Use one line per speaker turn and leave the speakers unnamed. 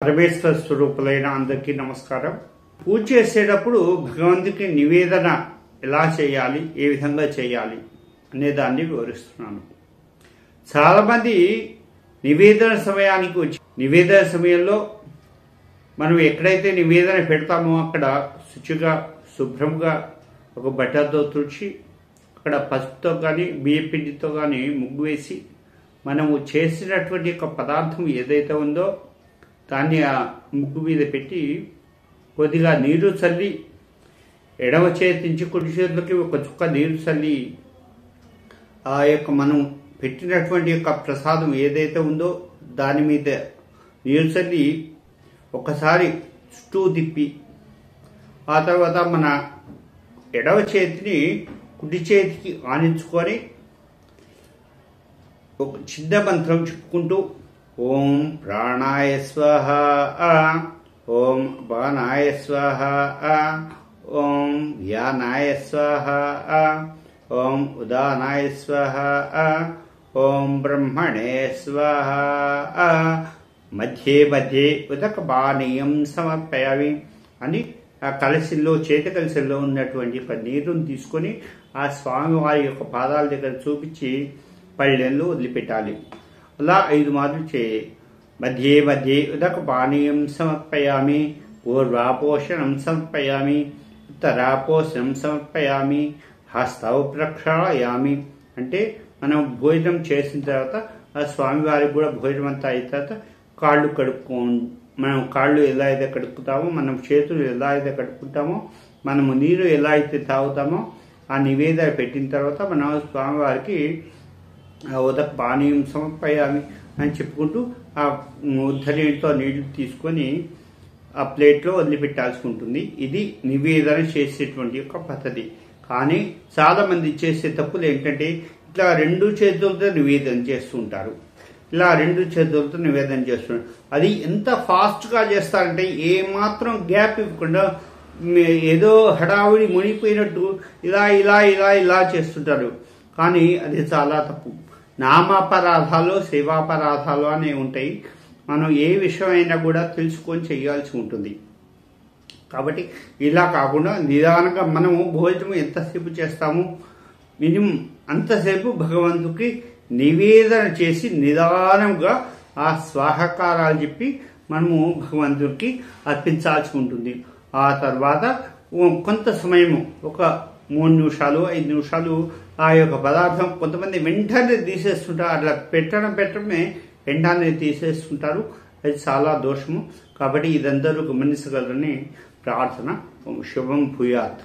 పరమేశ్వర స్వరూపులైన అందరికీ నమస్కారం. పూజ చేసేటప్పుడు భగవంతుడికి నివేదన ఎలా చేయాలి, ఏ విధంగా చేయాలి అనే దాన్ని వివరిస్తున్నాను. చాలామంది నివేదన సమయానికి వచ్చి నివేదన సమయంలో మనం ఎక్కడైతే నివేదన పెడతామో అక్కడ శుచిగా శుభ్రంగా ఒక బట్టతో తుడిచి అక్కడ పసుపుతో కానీ బియ్యపిండితో కానీ ముగ్గు వేసి మనము చేసినటువంటి ఒక పదార్థం ఏదైతే ఉందో దాన్ని ఆ ముగ్గు మీద పెట్టి కొద్దిగా నీరు చల్లి ఎడమ చేతి నుంచి కుడి చేతులకి ఒక చుక్క నీరు చల్లి ఆ యొక్క మనం పెట్టినటువంటి యొక్క ప్రసాదం ఏదైతే ఉందో దాని మీద నీరు చల్లి ఒకసారి చుట్టూ తిప్పి ఆ తర్వాత మన ఎడమ చేతిని కుడి చేతికి ఆనించుకొని ఒక చిన్న మంత్రం చెప్పుకుంటూ ఓం ప్రాణాయ స్వాహ, ఓం బాణాయ స్వాహ, ఓం వ్యానాయ స్వాహ, ఓం ఉదానాయ స్వాహ, ఓం బ్రహ్మణే స్వాహ, మధ్యే మధ్యే ఉదకపానీయం సమర్పయామి అని ఆ కలశంలో చేతి కలశంలో ఉన్నటువంటి ఒక నీరుని తీసుకొని ఆ స్వామివారి యొక్క పాదాల దగ్గర చూపించి పళ్ళెంలో వదిలిపెట్టాలి. అలా 5 మార్లు చేయి. మధ్యే మధ్యే ఉదకపానీయం సమర్పయామి, పూర్వాపోషణం సమర్పయామి, ఉత్తరాపోషణం సమర్పయామి, హస్తౌ ప్రక్షాళయామి. అంటే మనం భోజనం చేసిన తర్వాత ఆ స్వామివారికి కూడా భోజనం అంతా అయిన తర్వాత కాళ్ళు మనం కాళ్ళు ఎలా అయితే కడుక్కుంటామో, మనం చేతులు ఎలా అయితే కడుక్కుంటామో, మనము నీరు ఎలా అయితే తాగుతామో ఆ నివేదన పెట్టిన తర్వాత మనం స్వామివారికి ఉదక పానీయం సమర్పయామి అని చెప్పుకుంటూ ఆ ఉద్ధరణితో నీళ్లు తీసుకొని ఆ ప్లేట్లో వదిలిపెట్టాల్సి ఉంటుంది. ఇది నివేదన చేసేటువంటి యొక్క పద్ధతి. కానీ చాలా మంది చేసే తప్పులు ఏంటంటే ఇట్లా 2 చేతులతో నివేదన చేస్తుంటారు. ఇలా 2 చేతులతో నివేదన చేస్తున్నారు. అది ఎంత ఫాస్ట్గా చేస్తారంటే ఏమాత్రం గ్యాప్ ఇవ్వకుండా ఏదో హడావుడి మునిగిపోయినట్టు ఇలా ఇలా ఇలా ఇలా చేస్తుంటారు. కానీ అది చాలా తప్పు. నామాపరాధాలు సేవాపరాధాలు అనేవి ఉంటాయి. మనం ఏ విషయమైనా కూడా తెలుసుకొని చేయాల్సి ఉంటుంది. కాబట్టి ఇలా కాకుండా నిదానంగా మనము భోజనం ఎంతసేపు చేస్తాము మినిమం అంతసేపు భగవంతుడికి నివేదన చేసి నిదానంగా ఆ స్వాహకారాలు చెప్పి మనము భగవంతుడికి అర్పించాల్సి ఉంటుంది. ఆ తర్వాత కొంత సమయము ఒక 3 నిమిషాలు 5 నిమిషాలు ఆ యొక్క పదార్థం కొంతమంది వెంటనే తీసేస్తుంటారు. అట్లా పెట్టడమే వెంటనే తీసేస్తుంటారు. అది చాలా దోషము. కాబట్టి ఇదందరూ గమనించగలరని ప్రార్థన. శుభం భూయాత్.